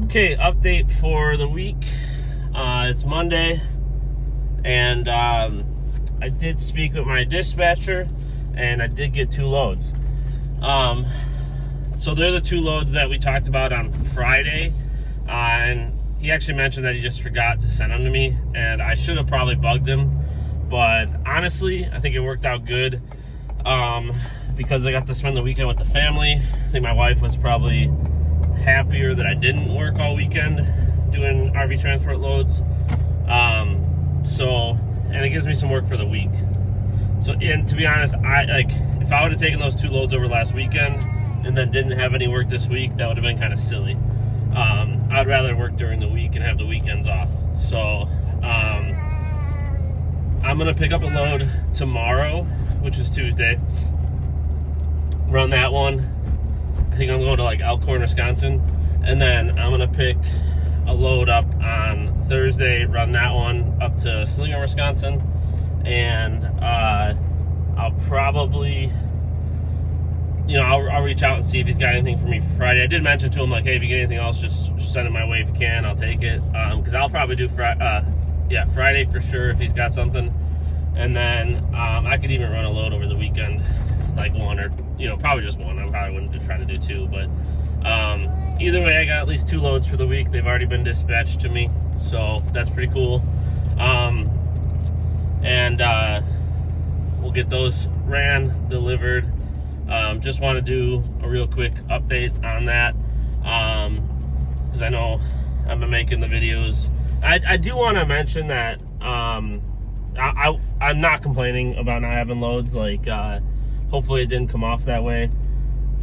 Okay, update for the week. It's Monday, and I did speak with my dispatcher, and I did get 2 loads. So they're the 2 loads that we talked about on Friday, and he actually mentioned that he just forgot to send them to me, and I should have probably bugged him, but honestly, I think it worked out good because I got to spend the weekend with the family. I think my wife was probably happier that I didn't work all weekend doing RV transport loads. And it gives me some work for the week. So, and to be honest, if I would have taken those 2 loads over last weekend and then didn't have any work this week, that would have been kind of silly. I'd rather work during the week and have the weekends off. So, I'm gonna pick up a load tomorrow, which is Tuesday. Run that one. I think I'm going to like Elkhorn, Wisconsin, and then I'm gonna pick a load up on Thursday, run that one up to Slinger, Wisconsin, and I'll probably, I'll reach out and see if he's got anything for me for Friday. I did mention to him, like, hey, if you get anything else, just send it my way if you can. I'll take it, because I'll probably do Friday for sure if he's got something, and then I could even run a load over the weekend, like one or probably just one. I probably wouldn't try to do 2, but either way, I got at least 2 loads for the week. They've already been dispatched to me, so that's pretty cool. And we'll get those ran, delivered. Just want to do a real quick update on that, because I know I've been making the videos. I do want to mention that I'm not complaining about not having loads. Like, hopefully it didn't come off that way,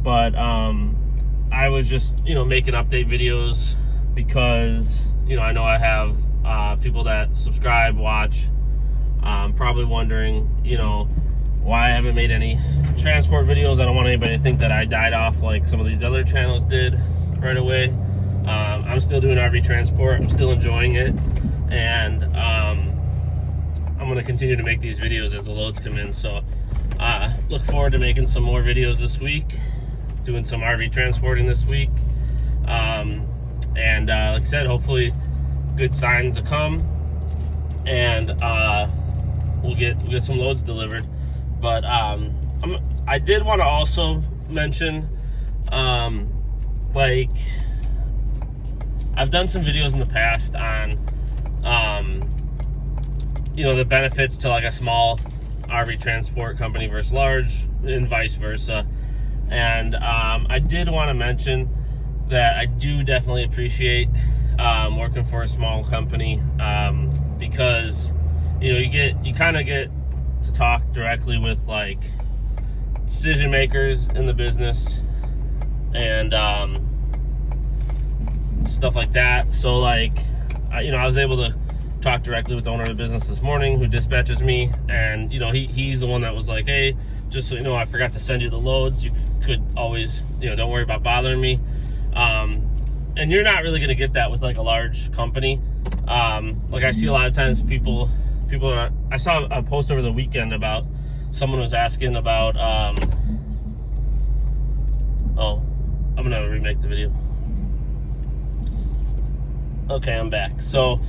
but I was just making update videos because I know I have people that subscribe, watch, probably wondering why I haven't made any transport videos. I don't want anybody to think that I died off like some of these other channels did right away. I'm still doing RV transport. I'm still enjoying it, and I'm going to continue to make these videos as the loads come in. So look forward to making some more videos this week, doing some RV transporting this week, and like I said, hopefully good signs to come, and we'll get some loads delivered. But I did want to also mention, like, I've done some videos in the past on the benefits to like a small RV transport company versus large, and vice versa. And I did want to mention that I do definitely appreciate working for a small company, because you kind of get to talk directly with like decision makers in the business and stuff like that. So like I was able to talk directly with the owner of the business this morning, who dispatches me, and he's the one that was like, hey, just so you know, I forgot to send you the loads. You could always don't worry about bothering me. And you're not really going to get that with like a large company. Like I see a lot of times people are, I saw a post over the weekend about someone was asking about I'm gonna remake the video. Okay, I'm back. So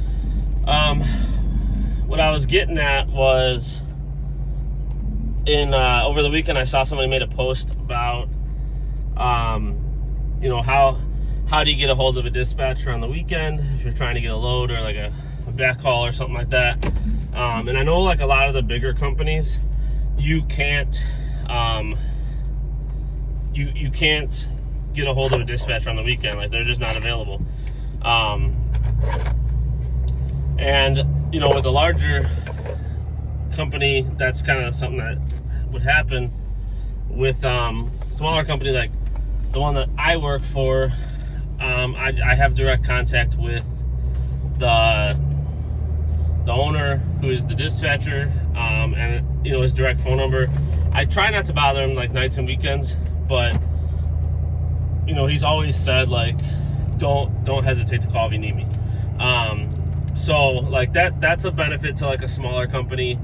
what I was getting at was over the weekend I saw somebody made a post about how do you get a hold of a dispatcher on the weekend if you're trying to get a load or like a backhaul or something like that. And I know like a lot of the bigger companies, you can't you can't get a hold of a dispatcher on the weekend. Like, they're just not available. And with a larger company, that's kind of something that would happen. With smaller company like the one that I work for, I have direct contact with the owner, who is the dispatcher, and his direct phone number. I try not to bother him like nights and weekends, but he's always said like, don't hesitate to call if you need me. So like that's a benefit to like a smaller company.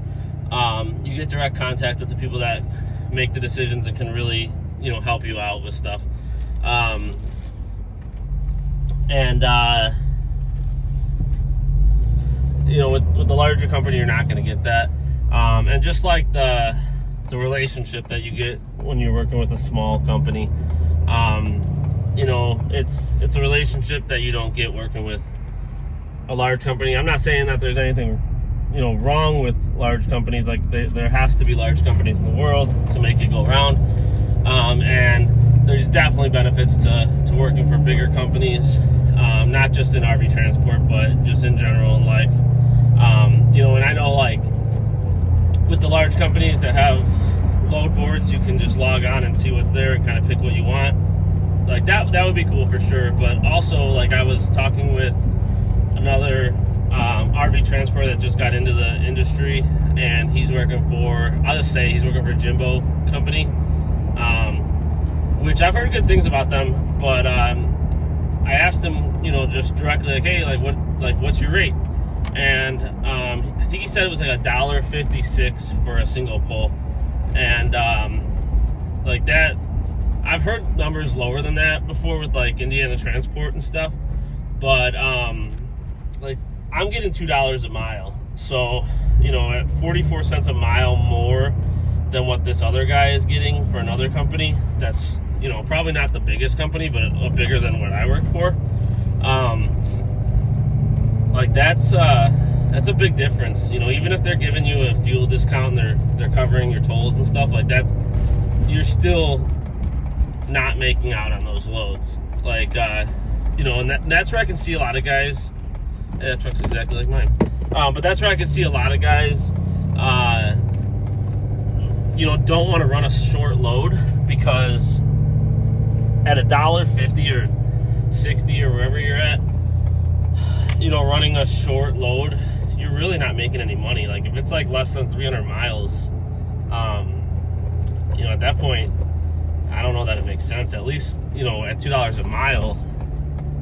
You get direct contact with the people that make the decisions and can really help you out with stuff. And you know, with the larger company, you're not going to get that. And just like the relationship that you get when you're working with a small company, you know, it's a relationship that you don't get working with a large company. I'm not saying that there's anything, you know, wrong with large companies. Like there has to be large companies in the world to make it go around. And there's definitely benefits to working for bigger companies, not just in RV transport, but just in general in life. You know, and I know, like, with the large companies that have load boards, you can just log on and see what's there and kind of pick what you want. Like that would be cool for sure. But also, like, I was talking with another RV transporter that just got into the industry, and he's working for, I'll just say he's working for Jimbo Company, which I've heard good things about them. But I asked him, you know, just directly, like, hey, what's your rate? And I think he said it was like $1.56 for a single pull. And like that, I've heard numbers lower than that before with like Indiana Transport and stuff. But like, I'm getting $2 a mile. So, you know, at 44 cents a mile more than what this other guy is getting for another company that's, you know, probably not the biggest company, but bigger than what I work for. Like that's a big difference. You know, even if they're giving you a fuel discount and they're covering your tolls and stuff like that, you're still not making out on those loads. Like, you know, and that's where I can see a lot of guys. That truck's exactly like mine. But that's where I can see a lot of guys, you know, don't want to run a short load, because at $1.50 or 60 or wherever you're at, you know, running a short load, you're really not making any money. Like, if it's like less than 300 miles, you know, at that point, I don't know that it makes sense. At least, you know, at $2 a mile,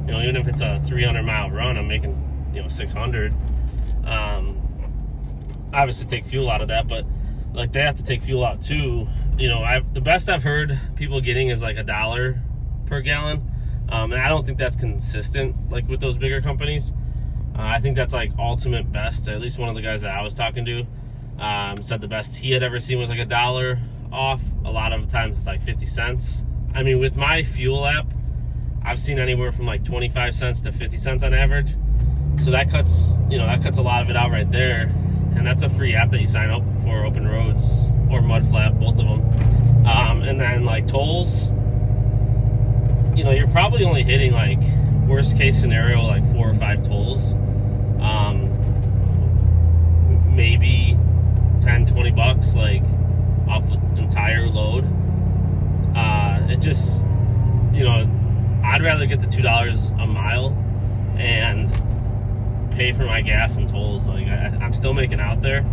you know, even if it's a 300 mile run, I'm making, you know, 600. Obviously take fuel out of that, but like they have to take fuel out too. You know, the best I've heard people getting is like $1 per gallon. And I don't think that's consistent, like with those bigger companies. I think that's like ultimate best. At least one of the guys that I was talking to said the best he had ever seen was like $1 off. A lot of times it's like 50 cents. I mean, with my fuel app, I've seen anywhere from like 25 cents to 50 cents on average. So that cuts, you know, that cuts a lot of it out right there. And that's a free app that you sign up for, Open Roads or Mudflap, both of them. And then like tolls, you know, you're probably only hitting, like, worst case scenario, like 4 or 5 tolls. Maybe 10, 20 bucks, like, off the entire load. It just, you know, I'd rather get the $2 a mile and pay for my gas and tolls. Like, I'm still making out there.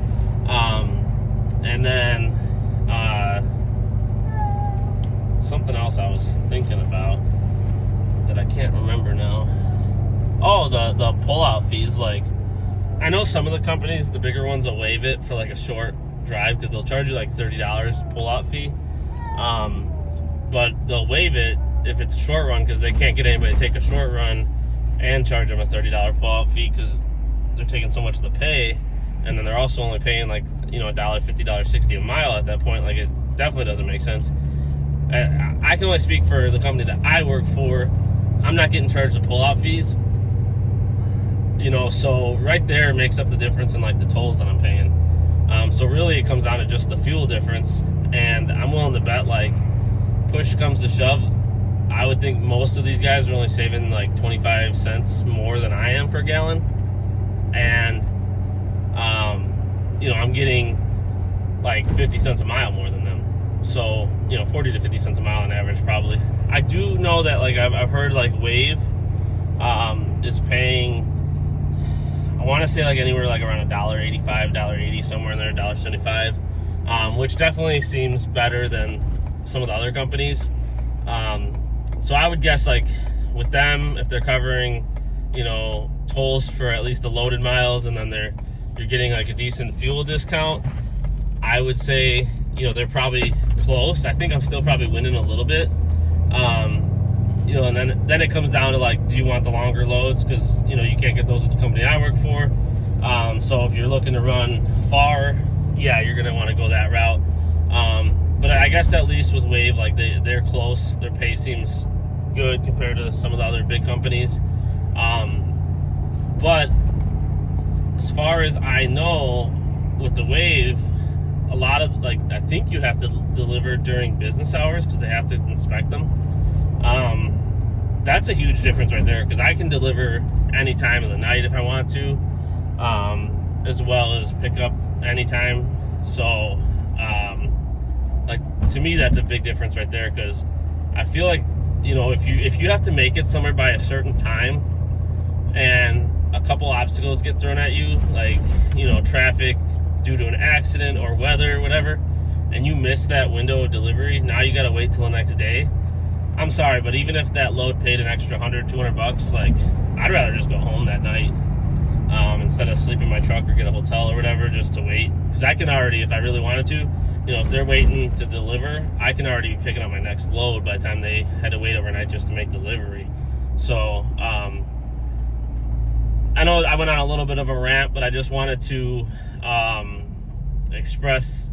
And then something else I was thinking about that I can't remember now. Oh, the pull-out fees. Like, I know some of the companies, the bigger ones, will waive it for like a short drive because they'll charge you like $30 pull-out fee. But they'll waive it if it's a short run because they can't get anybody to take a short run and charge them a $30 pull-out fee because they're taking so much of the pay, and then they're also only paying like, you know, $1.50, $1.60 a mile at that point. Like, it definitely doesn't make sense. I can only speak for the company that I work for. I'm not getting charged the pull-out fees, you know, so right there makes up the difference in like the tolls that I'm paying. So really it comes down to just the fuel difference, and I'm willing to bet, like, push comes to shove, I would think most of these guys are only saving like 25 cents more than I am per gallon. And, you know, I'm getting like 50 cents a mile more than them. So, you know, 40 to 50 cents a mile on average, probably. I do know that, like, I've heard like Wave is paying, I want to say like anywhere like around $1.85, $1.80, somewhere in there, $1.75, which definitely seems better than some of the other companies. So I would guess, like, with them, if they're covering, you know, tolls for at least the loaded miles, and then you're getting like a decent fuel discount, I would say, you know, they're probably close. I think I'm still probably winning a little bit. and then it comes down to like, do you want the longer loads? Because you can't get those with the company I work for. So if you're looking to run far, yeah, you're gonna want to go that route. But I guess at least with Wave, like they're close. Their pay seems good compared to some of the other big companies. But as far as I know, with the Wave, a lot of I think you have to deliver during business hours because they have to inspect them. That's a huge difference right there, because I can deliver any time of the night if I want to, as well as pick up anytime. So, to me, that's a big difference right there, because I feel like, if you have to make it somewhere by a certain time and a couple obstacles get thrown at you, traffic due to an accident or weather or whatever, and you miss that window of delivery, now you got to wait till the next day. I'm sorry, but even if that load paid an extra $100-$200, I'd rather just go home that night instead of sleep in my truck or get a hotel or whatever just to wait. Because I can already, if I really wanted to, if they're waiting to deliver, I can already be picking up my next load by the time they had to wait overnight just to make delivery. So, I know I went on a little bit of a rant, but I just wanted to express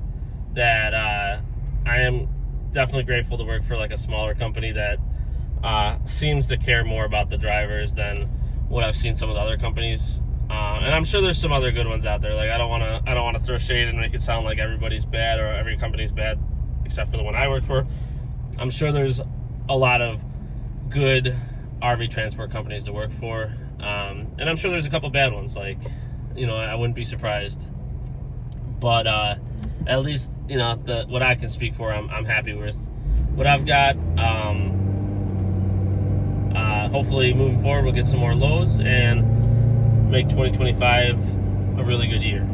that I am definitely grateful to work for a smaller company that seems to care more about the drivers than what I've seen some of the other companies. And I'm sure there's some other good ones out there. I don't want to throw shade and make it sound like everybody's bad or every company's bad except for the one I work for. I'm sure there's a lot of good RV transport companies to work for. And I'm sure there's a couple bad ones. I wouldn't be surprised. But at least, what I can speak for, I'm happy with what I've got. Hopefully moving forward, we'll get some more loads and make 2025 a really good year.